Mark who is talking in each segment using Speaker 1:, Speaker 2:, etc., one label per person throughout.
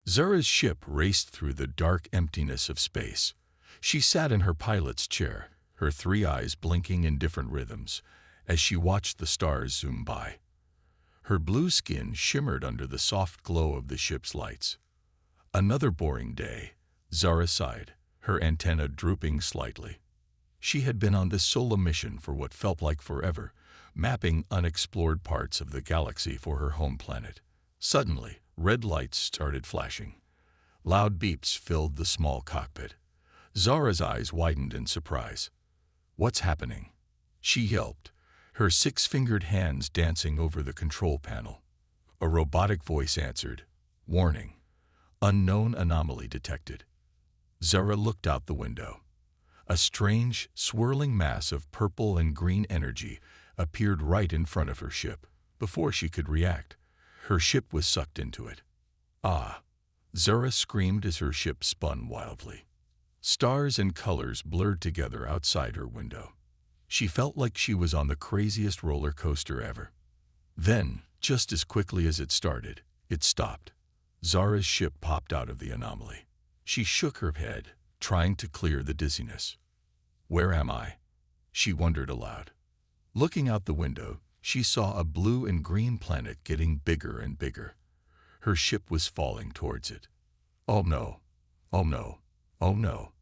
Speaker 1: Zara's ship raced through the dark emptiness of space. She sat in her pilot's chair, her three eyes blinking in different rhythms, as she watched the stars zoom by. Her blue skin shimmered under the soft glow of the ship's lights. Another boring day, Zara sighed, her antenna drooping slightly. She had been on this solo mission for what felt like forever, mapping unexplored parts of the galaxy for her home planet. Suddenly, red lights started flashing. Loud beeps filled the small cockpit. Zara's eyes widened in surprise. "What's happening?" she yelped, her six-fingered hands dancing over the control panel. A robotic voice answered, "Warning. Unknown anomaly detected." Zara looked out the window. A strange, swirling mass of purple and green energy appeared right in front of her ship. Before she could react, her ship was sucked into it. "Ah!" Zara screamed as her ship spun wildly. Stars and colors blurred together outside her window. She felt like she was on the craziest roller coaster ever. Then, just as quickly as it started, it stopped. Zara's ship popped out of the anomaly. She shook her head, trying to clear the dizziness. "Where am I?" she wondered aloud. Looking out the window, she saw a blue and green planet getting bigger and bigger. Her ship was falling towards it. "Oh no! Oh no! Oh no!"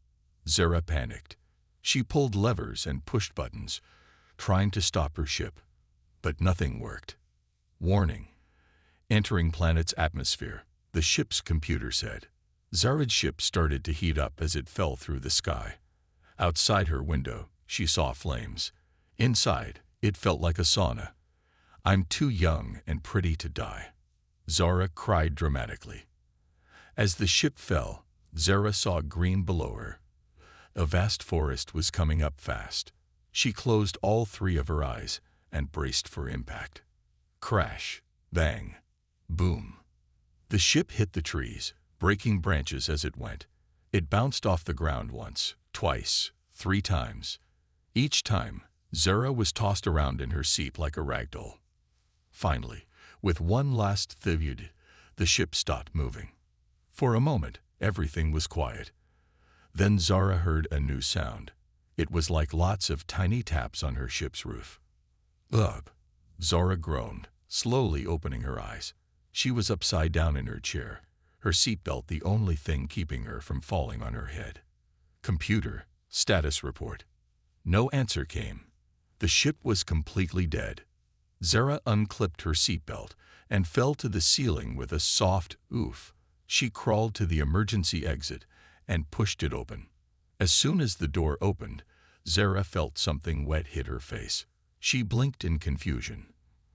Speaker 1: Zara panicked. She pulled levers and pushed buttons, trying to stop her ship, but nothing worked. "Warning. Entering planet's atmosphere," the ship's computer said. Zara's ship started to heat up as it fell through the sky. Outside her window, she saw flames. Inside, it felt like a sauna. "I'm too young and pretty to die," Zara cried dramatically. As the ship fell, Zara saw green below her. A vast forest was coming up fast. She closed all three of her eyes and braced for impact. Crash, bang, boom. The ship hit the trees, breaking branches as it went. It bounced off the ground once, twice, 3 times. Each time, Zara was tossed around in her seat like a rag doll. Finally, with one last thud, the ship stopped moving. For a moment, everything was quiet. Then Zara heard a new sound. It was like lots of tiny taps on her ship's roof. "Ugh!" Zara groaned, slowly opening her eyes. She was upside down in her chair, her seatbelt the only thing keeping her from falling on her head. "Computer, status report." No answer came. The ship was completely dead. Zara unclipped her seatbelt and fell to the ceiling with a soft oof. She crawled to the emergency exit and pushed it open. As soon as the door opened, Zara felt something wet hit her face. She blinked in confusion.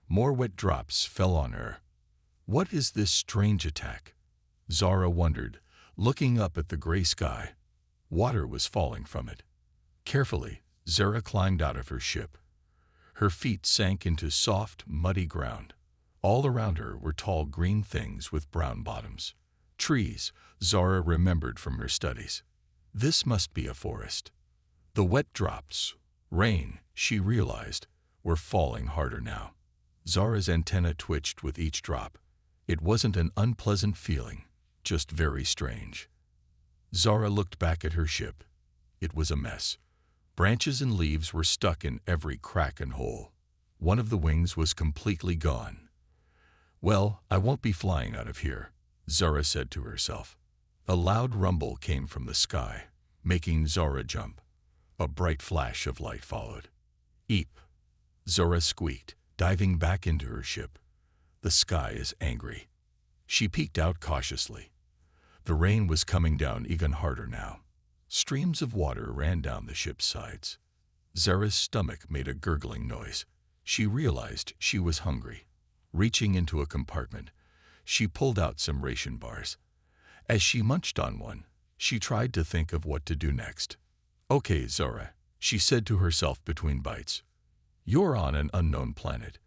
Speaker 1: More wet drops fell on her. What is this strange attack? Zara wondered, looking up at the gray sky. Water was falling from it. Carefully, Zara climbed out of her ship. Her feet sank into soft, muddy ground. All around her were tall green things with brown bottoms. Trees, Zara remembered from her studies. This must be a forest. The wet drops, rain, she realized, were falling harder now. Zara's antenna twitched with each drop. It wasn't an unpleasant feeling, just very strange. Zara looked back at her ship. It was a mess. Branches and leaves were stuck in every crack and hole. One of the wings was completely gone. "Well, I won't be flying out of here," Zara said to herself. A loud rumble came from the sky, making Zara jump. A bright flash of light followed. "Eep!" Zara squeaked, diving back into her ship. "The sky is angry." She peeked out cautiously. The rain was coming down even harder now. Streams of water ran down the ship's sides. Zara's stomach made a gurgling noise. She realized she was hungry. Reaching into a compartment, she pulled out some ration bars. As she munched on one, she tried to think of what to do next. "Okay, Zara," she said to herself between bites. "You're on an unknown planet.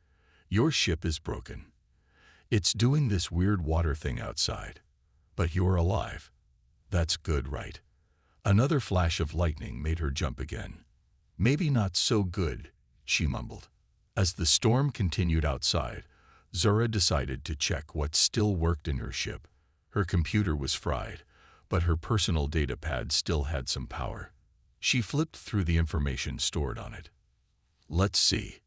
Speaker 1: Your ship is broken. It's doing this weird water thing outside. But you're alive. That's good, right?" Another flash of lightning made her jump again. "Maybe not so good," she mumbled. As the storm continued outside, Zara decided to check what still worked in her ship. Her computer was fried, but her personal data pad still had some power. She flipped through the information stored on it. Let's see.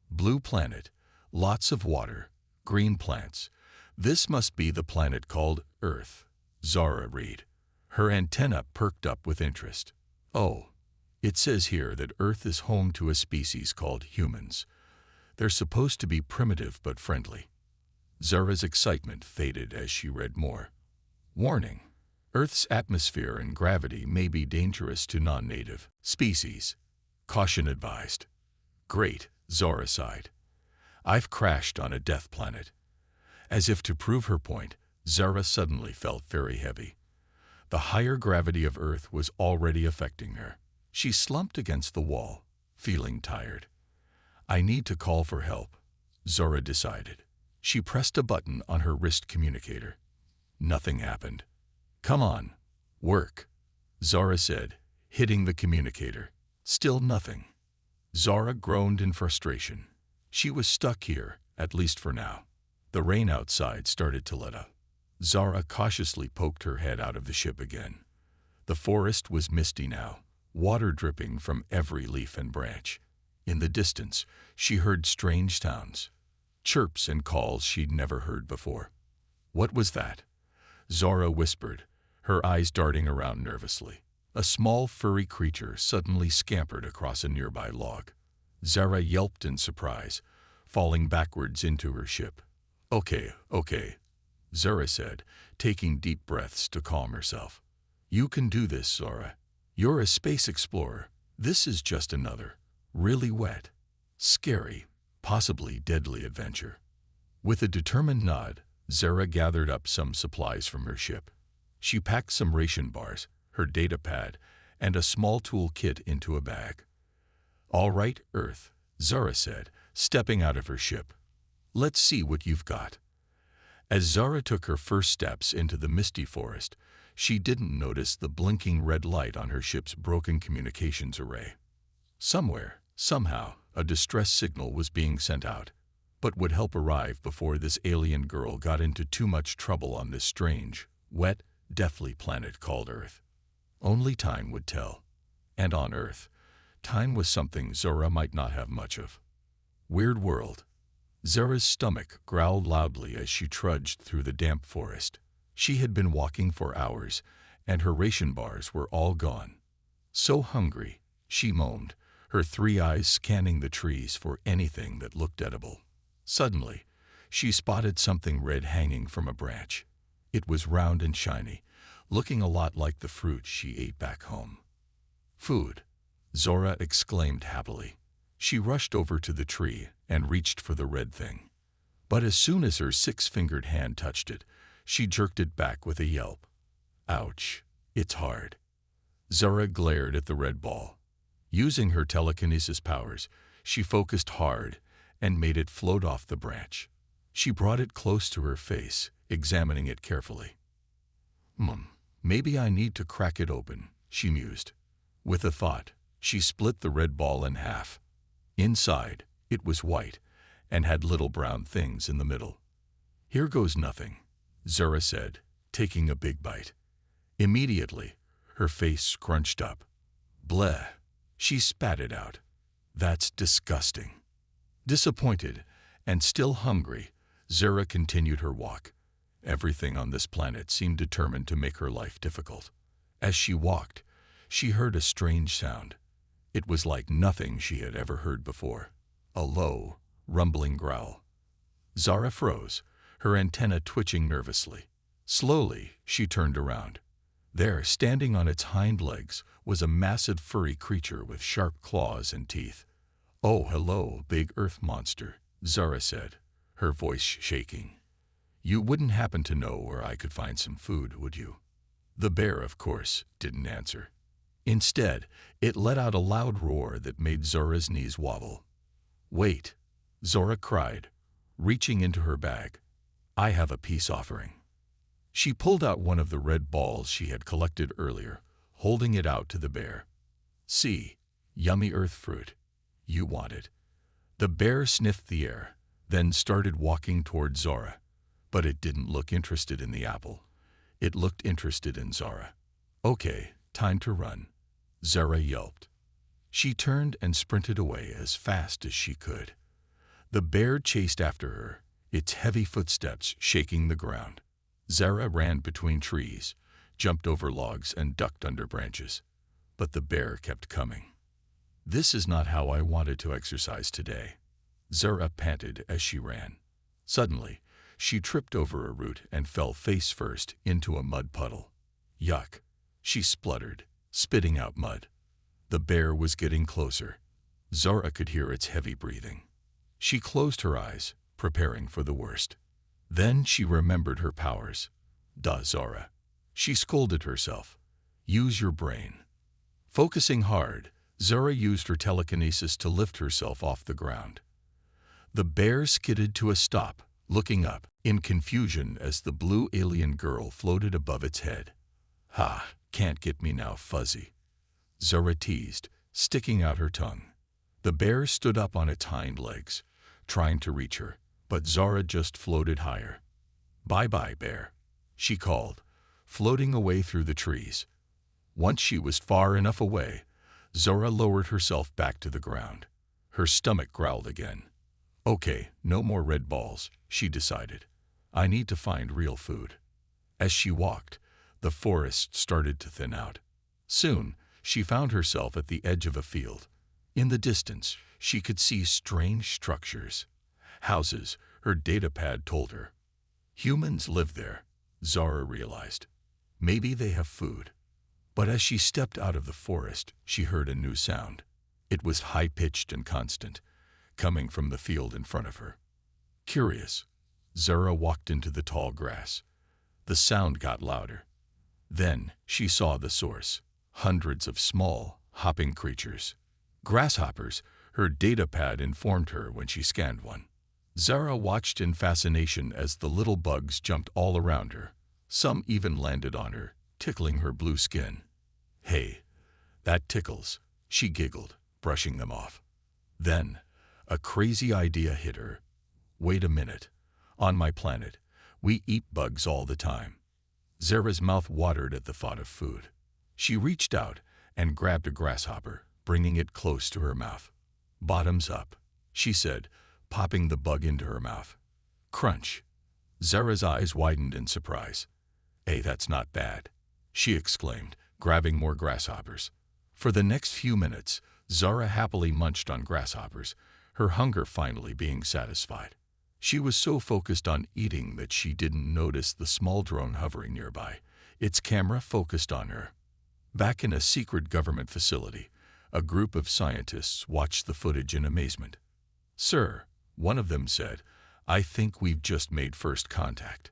Speaker 1: Blue planet, lots of water, green plants. This must be the planet called Earth, Zara read. Her antenna perked up with interest. Oh, it says here that Earth is home to a species called humans. They're supposed to be primitive but friendly. Zara's excitement faded as she read more. Warning: Earth's atmosphere and gravity may be dangerous to non-native species. Caution advised. Great, Zara sighed. I've crashed on a death planet. As if to prove her point, Zara suddenly felt very heavy. The higher gravity of Earth was already affecting her. She slumped against the wall, feeling tired. I need to call for help, Zara decided. She pressed a button on her wrist communicator. Nothing happened. Come on, work, Zara said, hitting the communicator. Still nothing. Zara groaned in frustration. She was stuck here, at least for now. The rain outside started to let up. Zara cautiously poked her head out of the ship again. The forest was misty now, water dripping from every leaf and branch. In the distance, she heard strange sounds, chirps and calls she'd never heard before. What was that? Zara whispered, her eyes darting around nervously. A small furry creature suddenly scampered across a nearby log. Zara yelped in surprise, falling backwards into her ship. Okay, Zara said, taking deep breaths to calm herself. You can do this, Zara. You're a space explorer. This is just another, really wet, scary, possibly deadly adventure. With a determined nod, Zara gathered up some supplies from her ship. She packed some ration bars, her data pad, and a small tool kit into a bag. All right, Earth, Zara said, stepping out of her ship. Let's see what you've got. As Zara took her first steps into the misty forest, she didn't notice the blinking red light on her ship's broken communications array. Somewhere, somehow, a distress signal was being sent out, but would help arrive before this alien girl got into too much trouble on this strange, wet, deathly planet called Earth. Only time would tell. And on Earth, time was something Zara might not have much of. Weird world. Zara's stomach growled loudly as she trudged through the damp forest. She had been walking for hours, and her ration bars were all gone. So hungry, she moaned, her three eyes scanning the trees for anything that looked edible. Suddenly, she spotted something red hanging from a branch. It was round and shiny, looking a lot like the fruit she ate back home. Food, Zara exclaimed happily. She rushed over to the tree and reached for the red thing. But as soon as her six-fingered hand touched it, she jerked it back with a yelp. Ouch, it's hard. Zara glared at the red ball. Using her telekinesis powers, she focused hard and made it float off the branch. She brought it close to her face, examining it carefully. Maybe I need to crack it open, she mused. With a thought, she split the red ball in half. Inside, it was white and had little brown things in the middle. Here goes nothing, Zara said, taking a big bite. Immediately, her face scrunched up. Bleh, she spat it out. That's disgusting. Disappointed and still hungry, Zara continued her walk. Everything on this planet seemed determined to make her life difficult. As she walked, she heard a strange sound. It was like nothing she had ever heard before. A low, rumbling growl. Zara froze, her antenna twitching nervously. Slowly, she turned around. There, standing on its hind legs, was a massive furry creature with sharp claws and teeth. Oh, hello, big earth monster, Zara said, her voice shaking. You wouldn't happen to know where I could find some food, would you? The bear, of course, didn't answer. Instead, it let out a loud roar that made Zara's knees wobble. Wait, Zara cried, reaching into her bag. I have a peace offering. She pulled out one of the red balls she had collected earlier, holding it out to the bear. See, yummy earth fruit. You want it. The bear sniffed the air, then started walking toward Zara, but it didn't look interested in the apple. It looked interested in Zara. "Okay, time to run," Zara yelped. She turned and sprinted away as fast as she could. The bear chased after her, its heavy footsteps shaking the ground. Zara ran between trees, jumped over logs, and ducked under branches. But the bear kept coming. "This is not how I wanted to exercise today," Zara panted as she ran. Suddenly, she tripped over a root and fell face first into a mud puddle. "Yuck," she spluttered, spitting out mud. The bear was getting closer. Zara could hear its heavy breathing. She closed her eyes, preparing for the worst. Then she remembered her powers. "Duh, Zara," she scolded herself. "Use your brain." Focusing hard, Zara used her telekinesis to lift herself off the ground. The bear skidded to a stop, looking up in confusion as the blue alien girl floated above its head. "Ha, can't get me now, Fuzzy," Zara teased, sticking out her tongue. The bear stood up on its hind legs, trying to reach her, but Zara just floated higher. "Bye-bye, bear," she called, floating away through the trees. Once she was far enough away, Zara lowered herself back to the ground. Her stomach growled again. "Okay, no more red balls," she decided. "I need to find real food." As she walked, the forest started to thin out. Soon, she found herself at the edge of a field. In the distance, she could see strange structures. Houses, her datapad told her. Humans live there, Zara realized. Maybe they have food. But as she stepped out of the forest, she heard a new sound. It was high-pitched and constant, coming from the field in front of her. Curious, Zara walked into the tall grass. The sound got louder. Then she saw the source. Hundreds of small, hopping creatures. Grasshoppers, her datapad informed her when she scanned one. Zara watched in fascination as the little bugs jumped all around her. Some even landed on her, tickling her blue skin. "Hey, that tickles," she giggled, brushing them off. Then, a crazy idea hit her. "Wait a minute. On my planet, we eat bugs all the time." Zara's mouth watered at the thought of food. She reached out and grabbed a grasshopper, bringing it close to her mouth. "Bottoms up," she said, popping the bug into her mouth. Crunch. Zara's eyes widened in surprise. "Hey, that's not bad," she exclaimed, grabbing more grasshoppers. For the next few minutes, Zara happily munched on grasshoppers, her hunger finally being satisfied. She was so focused on eating that she didn't notice the small drone hovering nearby. Its camera focused on her. Back in a secret government facility, a group of scientists watched the footage in amazement. "Sir," one of them said, "I think we've just made first contact."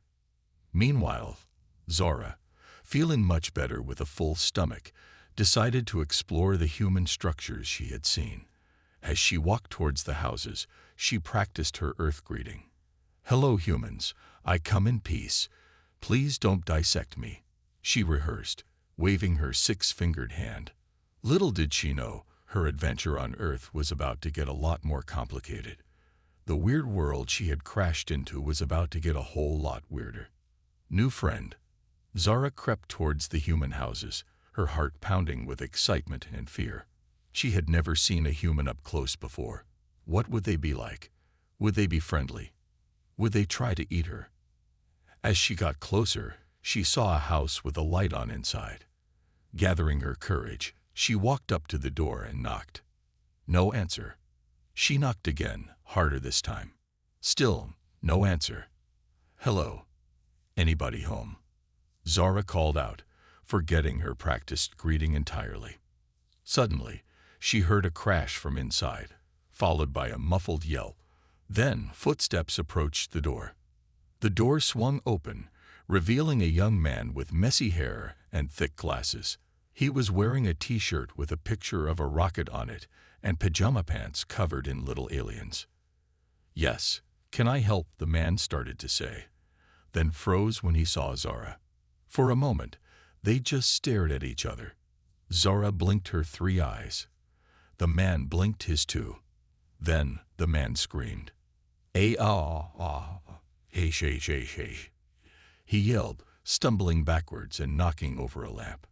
Speaker 1: Meanwhile, Zara, feeling much better with a full stomach, decided to explore the human structures she had seen. As she walked towards the houses, she practiced her Earth greeting. "Hello, humans. I come in peace. Please don't dissect me," she rehearsed, waving her six-fingered hand. Little did she know, her adventure on Earth was about to get a lot more complicated. The weird world she had crashed into was about to get a whole lot weirder. New friend. Zara crept towards the human houses, her heart pounding with excitement and fear. She had never seen a human up close before. What would they be like? Would they be friendly? Would they try to eat her? As she got closer, she saw a house with a light on inside. Gathering her courage, she walked up to the door and knocked. No answer. She knocked again, harder this time. Still, no answer. "Hello. Anybody home?" Zara called out, forgetting her practiced greeting entirely. Suddenly, she heard a crash from inside, followed by a muffled yelp. Then footsteps approached the door. The door swung open, revealing a young man with messy hair and thick glasses. He was wearing a t-shirt with a picture of a rocket on it and pajama pants covered in little aliens. "Yes, can I help?" the man started to say, then froze when he saw Zara. For a moment, they just stared at each other. Zara blinked her 3 eyes. The man blinked his 2. Then the man screamed. "Hey, hey, hey, hey, hey." He yelled, stumbling backwards and knocking over a lamp.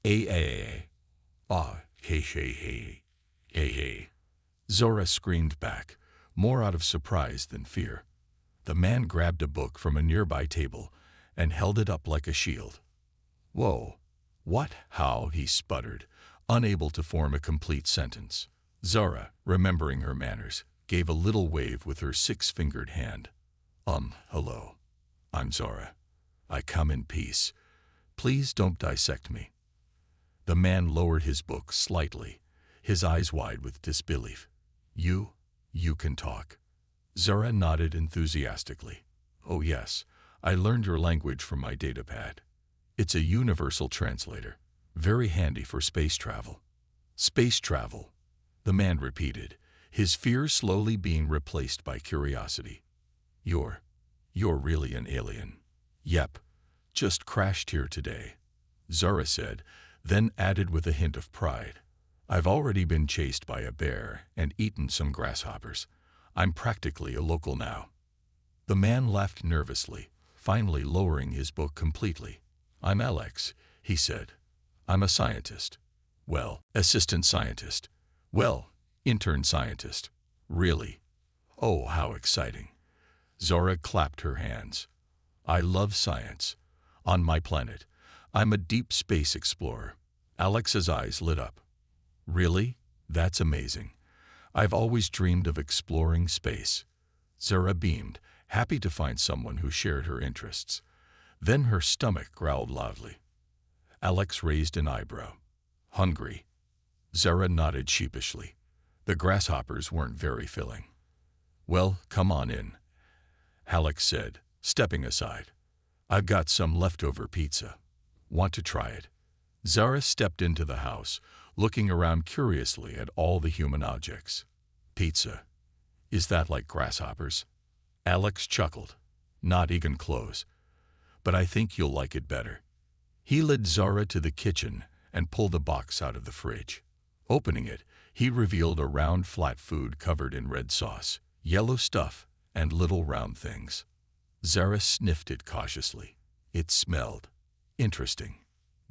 Speaker 1: Hey, hey, hey, hey, hey. Zora screamed back, more out of surprise than fear. The man grabbed a book from a nearby table and held it up like a shield. Whoa, what, how, he sputtered, unable to form a complete sentence. Zara, remembering her manners, gave a little wave with her six-fingered hand. Hello. I'm Zara. I come in peace. Please don't dissect me. The man lowered his book slightly, his eyes wide with disbelief. You can talk. Zara nodded enthusiastically. Oh yes, I learned your language from my datapad. It's a universal translator, very handy for space travel. Space travel, the man repeated, his fear slowly being replaced by curiosity. You're really an alien. Yep, just crashed here today, Zara said, then added with a hint of pride. I've already been chased by a bear and eaten some grasshoppers. I'm practically a local now. The man laughed nervously, finally lowering his book completely. I'm Alex, he said. I'm a scientist. Well, assistant scientist. Well, intern scientist. Really? Oh, how exciting. Zora clapped her hands. I love science. On my planet, I'm a deep space explorer. Alex's eyes lit up. Really? That's amazing. I've always dreamed of exploring space. Zara beamed, happy to find someone who shared her interests. Then her stomach growled loudly. Alex raised an eyebrow. Hungry? Zara nodded sheepishly. The grasshoppers weren't very filling. Well, come on in, Alex said, stepping aside. I've got some leftover pizza. Want to try it? Zara stepped into the house, looking around curiously at all the human objects. Pizza? Is that like grasshoppers? Alex chuckled. Not even close. But I think you'll like it better. He led Zara to the kitchen and pulled the box out of the fridge. Opening it, he revealed a round flat food covered in red sauce, yellow stuff, and little round things. Zara sniffed it cautiously. It smelled interesting.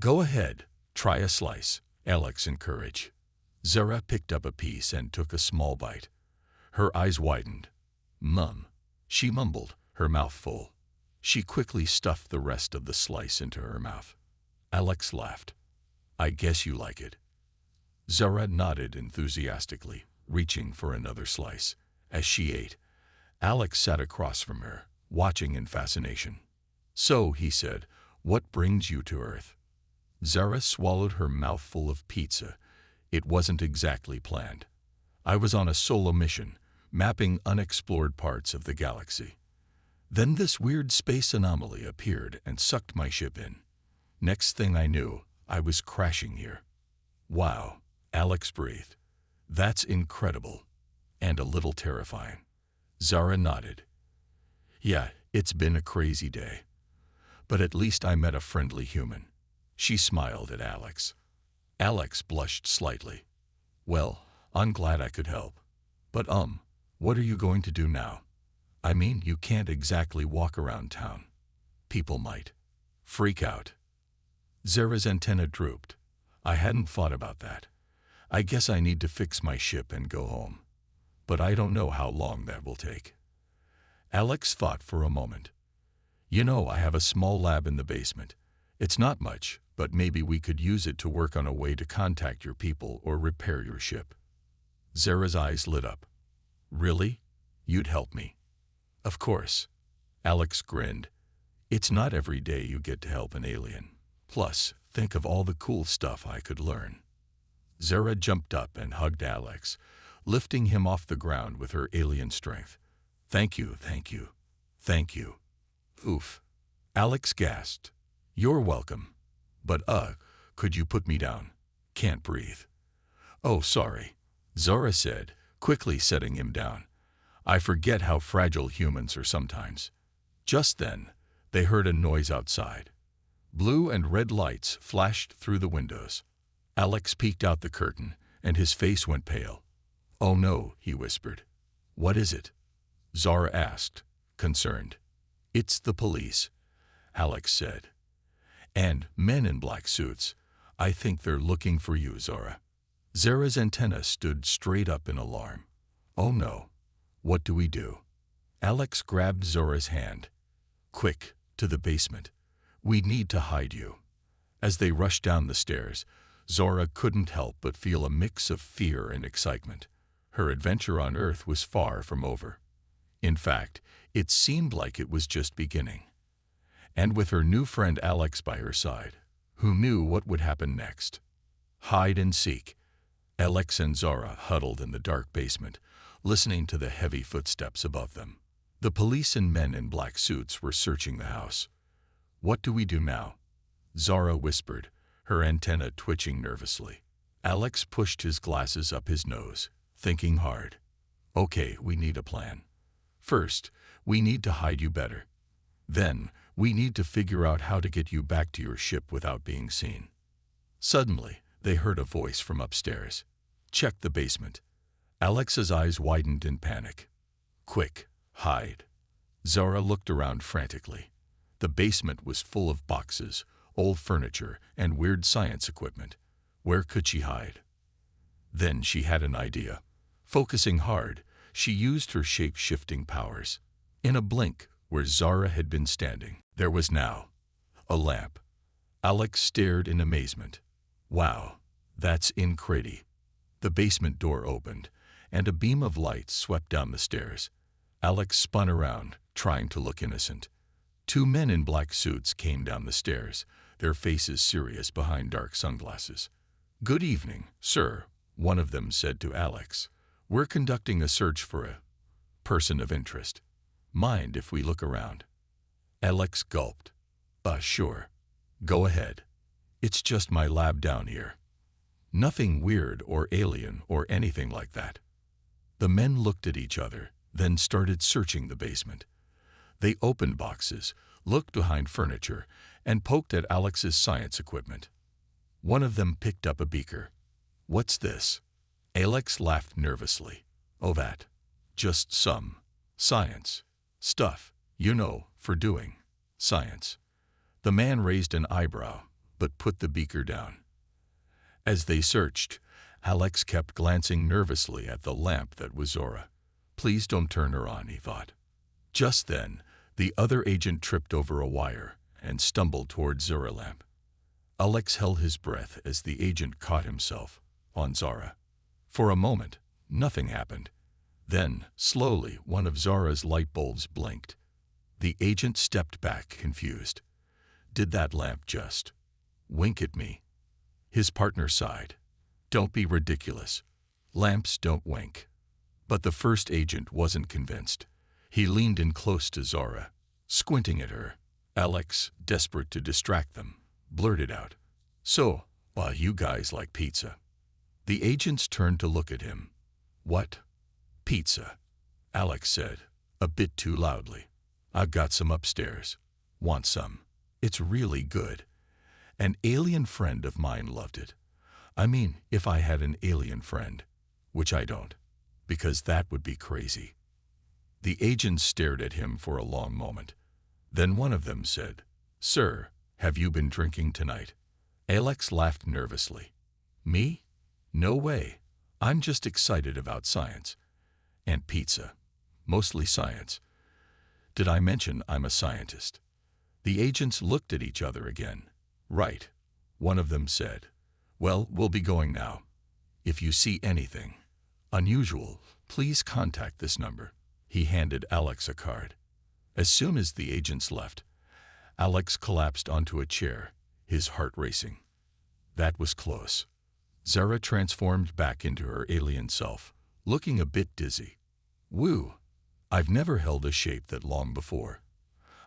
Speaker 1: Go ahead, try a slice, Alex encouraged. Zara picked up a piece and took a small bite. Her eyes widened. Mum, she mumbled, her mouth full. She quickly stuffed the rest of the slice into her mouth. Alex laughed. I guess you like it. Zara nodded enthusiastically, reaching for another slice. As she ate, Alex sat across from her, watching in fascination. So, he said, what brings you to Earth? Zara swallowed her mouthful of pizza. It wasn't exactly planned. I was on a solo mission, mapping unexplored parts of the galaxy. Then this weird space anomaly appeared and sucked my ship in. Next thing I knew, I was crashing here. Wow, Alex breathed. That's incredible. And a little terrifying. Zara nodded. Yeah, it's been a crazy day. But at least I met a friendly human. She smiled at Alex. Alex blushed slightly. Well, I'm glad I could help. But what are you going to do now? I mean, you can't exactly walk around town. People might freak out. Zara's antenna drooped. I hadn't thought about that. I guess I need to fix my ship and go home. But I don't know how long that will take. Alex thought for a moment. You know, I have a small lab in the basement. It's not much, but maybe we could use it to work on a way to contact your people or repair your ship. Zara's eyes lit up. Really? You'd help me? Of course. Alex grinned. It's not every day you get to help an alien. Plus, think of all the cool stuff I could learn. Zara jumped up and hugged Alex, lifting him off the ground with her alien strength. Thank you, thank you, thank you. Oof. Alex gasped. You're welcome. But could you put me down? Can't breathe. Oh, sorry, Zara said, quickly setting him down. I forget how fragile humans are sometimes. Just then, they heard a noise outside. Blue and red lights flashed through the windows. Alex peeked out the curtain, and his face went pale. Oh no, he whispered. What is it? Zara asked, concerned. It's the police. Alex said. And men in black suits. I think they're looking for you, Zora. Zara's antenna stood straight up in alarm. Oh no. What do we do? Alex grabbed Zora's hand. Quick, to the basement. We need to hide you. As they rushed down the stairs, Zora couldn't help but feel a mix of fear and excitement. Her adventure on Earth was far from over. In fact, it seemed like it was just beginning. And with her new friend Alex by her side, who knew what would happen next? Hide and seek. Alex and Zora huddled in the dark basement, listening to the heavy footsteps above them. The police and men in black suits were searching the house. What do we do now? Zora whispered, her antenna twitching nervously. Alex pushed his glasses up his nose, thinking hard. Okay, we need a plan. First, we need to hide you better. Then, we need to figure out how to get you back to your ship without being seen. Suddenly, they heard a voice from upstairs. Check the basement. Alex's eyes widened in panic. Quick, hide. Zora looked around frantically. The basement was full of boxes, old furniture, and weird science equipment. Where could she hide? Then she had an idea. Focusing hard, she used her shape-shifting powers. In a blink, where Zora had been standing, there was now a lamp. Alex stared in amazement. Wow, that's incredible. The basement door opened, and a beam of light swept down the stairs. Alex spun around, trying to look innocent. Two men in black suits came down the stairs, their faces serious behind dark sunglasses. Good evening, sir, one of them said to Alex. We're conducting a search for a person of interest. Mind if we look around? Alex gulped. Sure. Go ahead. It's just my lab down here. Nothing weird or alien or anything like that. The men looked at each other, then started searching the basement. They opened boxes, looked behind furniture, and poked at Alex's science equipment. One of them picked up a beaker. What's this? Alex laughed nervously. Oh, that. Just some science stuff, you know, for doing science. The man raised an eyebrow, but put the beaker down. As they searched, Alex kept glancing nervously at the lamp that was Zora. Please don't turn her on, he thought. Just then, the other agent tripped over a wire and stumbled towards Zora lamp. Alex held his breath as the agent caught himself on Zora. For a moment, nothing happened. Then, slowly, one of Zora's light bulbs blinked. The agent stepped back, confused. Did that lamp just wink at me? His partner sighed. Don't be ridiculous. Lamps don't wink. But the first agent wasn't convinced. He leaned in close to Zora, squinting at her. Alex, desperate to distract them, blurted out, So, you guys like pizza? The agents turned to look at him. What? Pizza, Alex said, a bit too loudly. I've got some upstairs. Want some? It's really good. An alien friend of mine loved it. I mean, if I had an alien friend, which I don't, because that would be crazy. The agents stared at him for a long moment. Then one of them said, Sir, have you been drinking tonight? Alex laughed nervously. Me? No way. I'm just excited about science. And pizza. Mostly science. Did I mention I'm a scientist? The agents looked at each other again. Right. One of them said, Well, we'll be going now. If you see anything unusual, please contact this number. He handed Alex a card. As soon as the agents left, Alex collapsed onto a chair, his heart racing. That was close. Zara transformed back into her alien self, looking a bit dizzy. Woo! I've never held a shape that long before.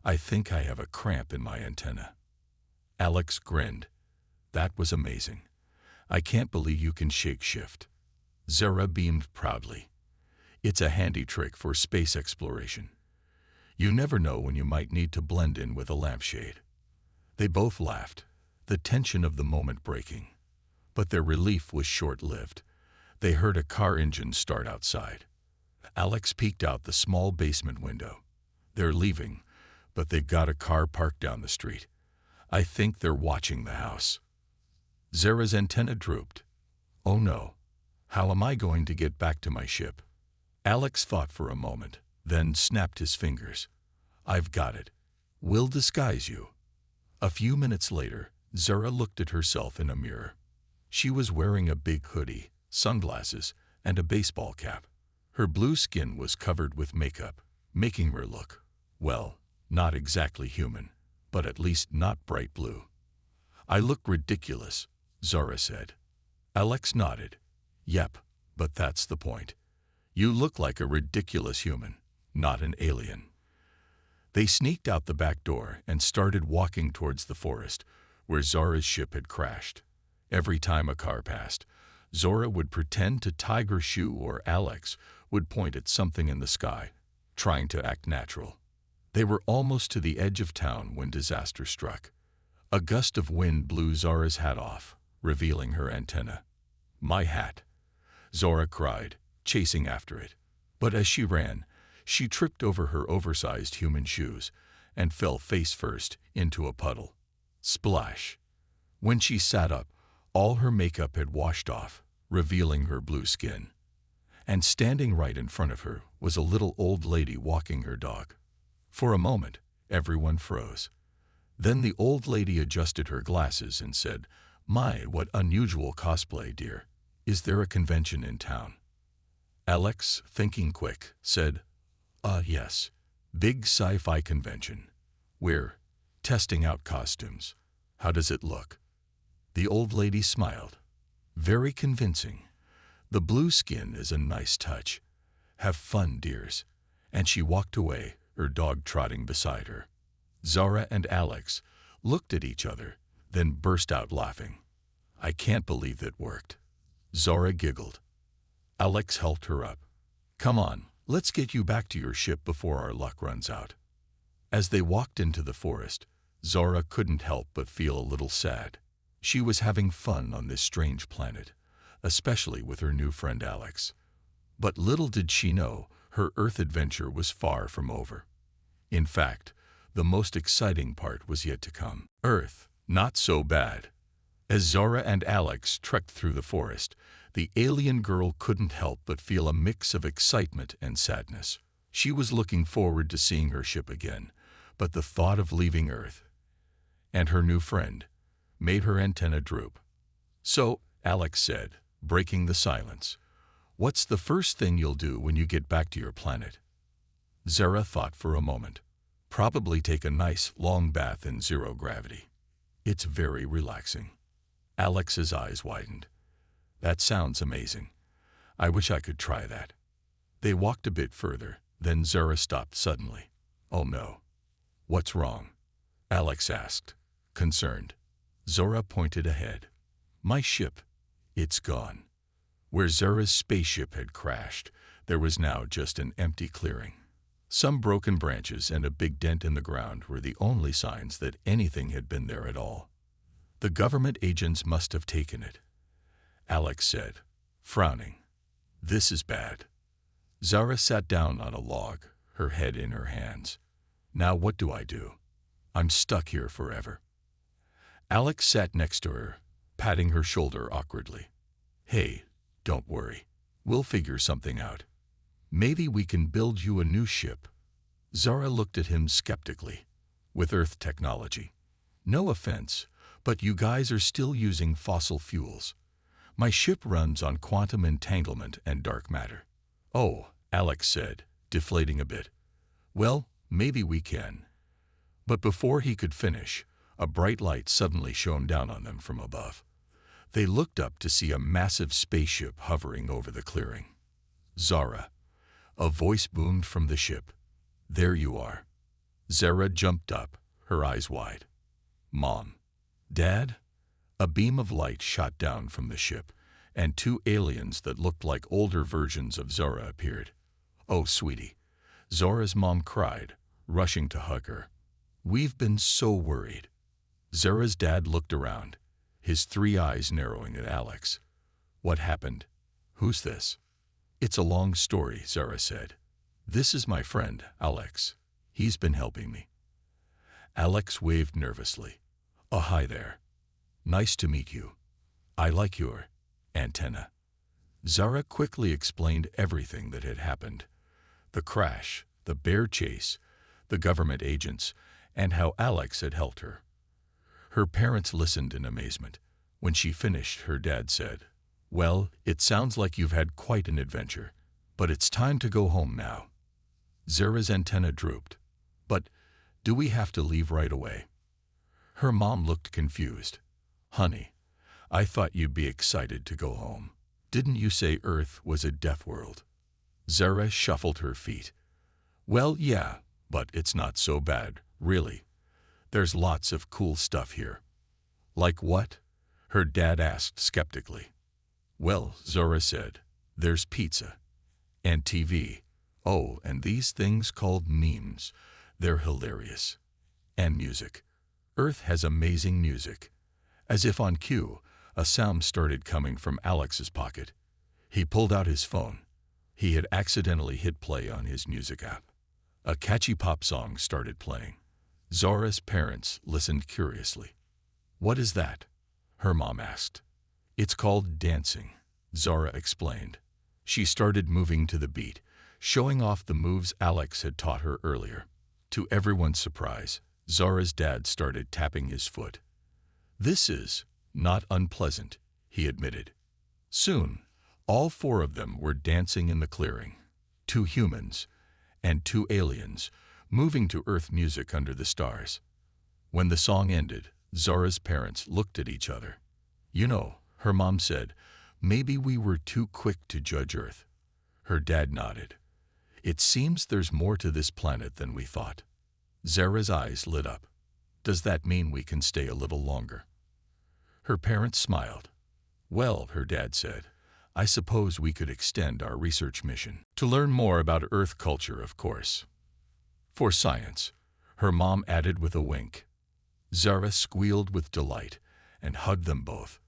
Speaker 1: I think I have a cramp in my antenna. Alex grinned. That was amazing. I can't believe you can shake-shift. Zara beamed proudly. It's a handy trick for space exploration. You never know when you might need to blend in with a lampshade. They both laughed, the tension of the moment breaking. But their relief was short-lived. They heard a car engine start outside. Alex peeked out the small basement window. They're leaving, but they've got a car parked down the street. I think they're watching the house. Zara's antenna drooped. Oh no. How am I going to get back to my ship? Alex thought for a moment, then snapped his fingers. I've got it. We'll disguise you. A few minutes later, Zara looked at herself in a mirror. She was wearing a big hoodie, sunglasses, and a baseball cap. Her blue skin was covered with makeup, making her look, well, not exactly human, but at least not bright blue. I look ridiculous, Zara said. Alex nodded. Yep, but that's the point. You look like a ridiculous human, not an alien. They sneaked out the back door and started walking towards the forest, where Zara's ship had crashed. Every time a car passed, Zora would pretend to tiger shoe or Alex would point at something in the sky, trying to act natural. They were almost to the edge of town when disaster struck. A gust of wind blew Zara's hat off, revealing her antenna. My hat! Zora cried, chasing after it. But as she ran, she tripped over her oversized human shoes and fell face first into a puddle. Splash! When she sat up, all her makeup had washed off, revealing her blue skin. And standing right in front of her was a little old lady walking her dog. For a moment, everyone froze. Then the old lady adjusted her glasses and said, My, what unusual cosplay, dear. Is there a convention in town? Alex, thinking quick, said, yes. Big sci-fi convention. We're testing out costumes. How does it look? The old lady smiled. Very convincing. The blue skin is a nice touch. Have fun, dears. And she walked away, her dog trotting beside her. Zara and Alex looked at each other, then burst out laughing. I can't believe it worked. Zara giggled. Alex helped her up. Come on, let's get you back to your ship before our luck runs out. As they walked into the forest, Zara couldn't help but feel a little sad. She was having fun on this strange planet, especially with her new friend Alex. But little did she know, her Earth adventure was far from over. In fact, the most exciting part was yet to come. Earth, not so bad. As Zara and Alex trekked through the forest, the alien girl couldn't help but feel a mix of excitement and sadness. She was looking forward to seeing her ship again, but the thought of leaving Earth and her new friend made her antenna droop. So, Alex said, breaking the silence, What's the first thing you'll do when you get back to your planet? Zara thought for a moment. Probably take a nice, long bath in zero gravity. It's very relaxing. Alex's eyes widened. That sounds amazing. I wish I could try that. They walked a bit further, then Zara stopped suddenly. Oh no. What's wrong? Alex asked, concerned. Zara pointed ahead. My ship. It's gone. Where Zara's spaceship had crashed, there was now just an empty clearing. Some broken branches and a big dent in the ground were the only signs that anything had been there at all. The government agents must have taken it, Alex said, frowning. This is bad. Zara sat down on a log, her head in her hands. Now what do I do? I'm stuck here forever. Alex sat next to her, patting her shoulder awkwardly. Hey, don't worry. We'll figure something out. Maybe we can build you a new ship. Zara looked at him skeptically. With Earth technology. No offense, but you guys are still using fossil fuels. My ship runs on quantum entanglement and dark matter. Oh, Alex said, deflating a bit. Well, maybe we can. But before he could finish, a bright light suddenly shone down on them from above. They looked up to see a massive spaceship hovering over the clearing. Zara. A voice boomed from the ship. There you are. Zara jumped up, her eyes wide. Mom. Dad? A beam of light shot down from the ship, and two aliens that looked like older versions of Zara appeared. Oh, sweetie. Zora's mom cried, rushing to hug her. We've been so worried. Zara's dad looked around, his three eyes narrowing at Alex. What happened? Who's this? It's a long story, Zara said. This is my friend, Alex. He's been helping me. Alex waved nervously. "Oh, hi there. Nice to meet you. I like your antenna." Zara quickly explained everything that had happened. The crash, the bear chase, the government agents, and how Alex had helped her. Her parents listened in amazement. When she finished, her dad said, "Well, it sounds like you've had quite an adventure, but it's time to go home now." Zara's antenna drooped. "But do we have to leave right away?" Her mom looked confused. "Honey, I thought you'd be excited to go home. Didn't you say Earth was a death world?" Zara shuffled her feet. "Well, yeah, but it's not so bad, really. There's lots of cool stuff here." "Like what?" her dad asked skeptically. "Well," Zara said, "there's pizza. And TV. Oh, and these things called memes. They're hilarious. And music. Earth has amazing music." As if on cue, a sound started coming from Alex's pocket. He pulled out his phone. He had accidentally hit play on his music app. A catchy pop song started playing. Zara's parents listened curiously. "What is that?" her mom asked. "It's called dancing," Zara explained. She started moving to the beat, showing off the moves Alex had taught her earlier. To everyone's surprise, Zara's dad started tapping his foot. "This is not unpleasant," he admitted. Soon, all four of them were dancing in the clearing. 2 humans and 2 aliens, moving to Earth music under the stars. When the song ended, Zara's parents looked at each other. "You know," her mom said, "maybe we were too quick to judge Earth." Her dad nodded. "It seems there's more to this planet than we thought." Zara's eyes lit up. "Does that mean we can stay a little longer?" Her parents smiled. "Well," her dad said, "I suppose we could extend our research mission to learn more about Earth culture, of course." "For science," her mom added with a wink. Zara squealed with delight and hugged them both.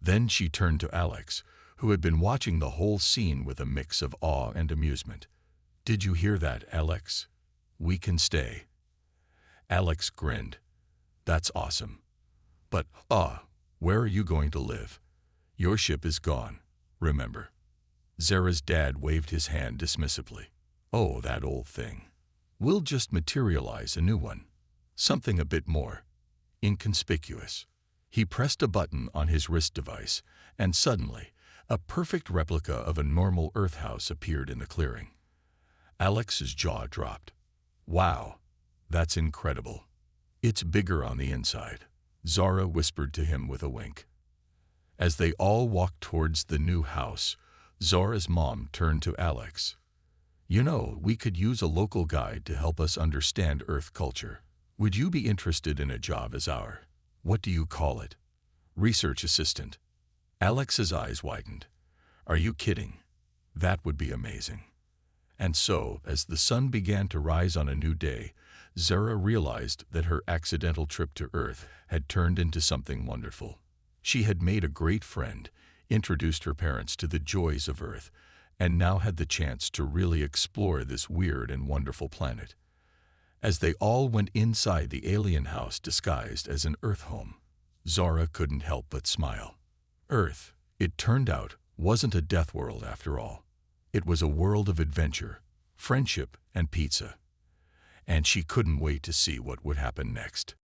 Speaker 1: Then she turned to Alex, who had been watching the whole scene with a mix of awe and amusement. "Did you hear that, Alex? We can stay." Alex grinned. "That's awesome. But, where are you going to live? Your ship is gone, remember?" Zara's dad waved his hand dismissively. "Oh, that old thing. We'll just materialize a new one. Something a bit more inconspicuous." He pressed a button on his wrist device, and suddenly, a perfect replica of a normal Earth house appeared in the clearing. Alex's jaw dropped. "Wow, that's incredible. It's bigger on the inside," Zara whispered to him with a wink. As they all walked towards the new house, Zara's mom turned to Alex. "You know, we could use a local guide to help us understand Earth culture. Would you be interested in a job as our, what do you call it, research assistant?" Alex's eyes widened. "Are you kidding? That would be amazing." And so, as the sun began to rise on a new day, Zara realized that her accidental trip to Earth had turned into something wonderful. She had made a great friend, introduced her parents to the joys of Earth, and now had the chance to really explore this weird and wonderful planet. As they all went inside the alien house disguised as an Earth home, Zara couldn't help but smile. Earth, it turned out, wasn't a death world after all. It was a world of adventure, friendship, and pizza. And she couldn't wait to see what would happen next.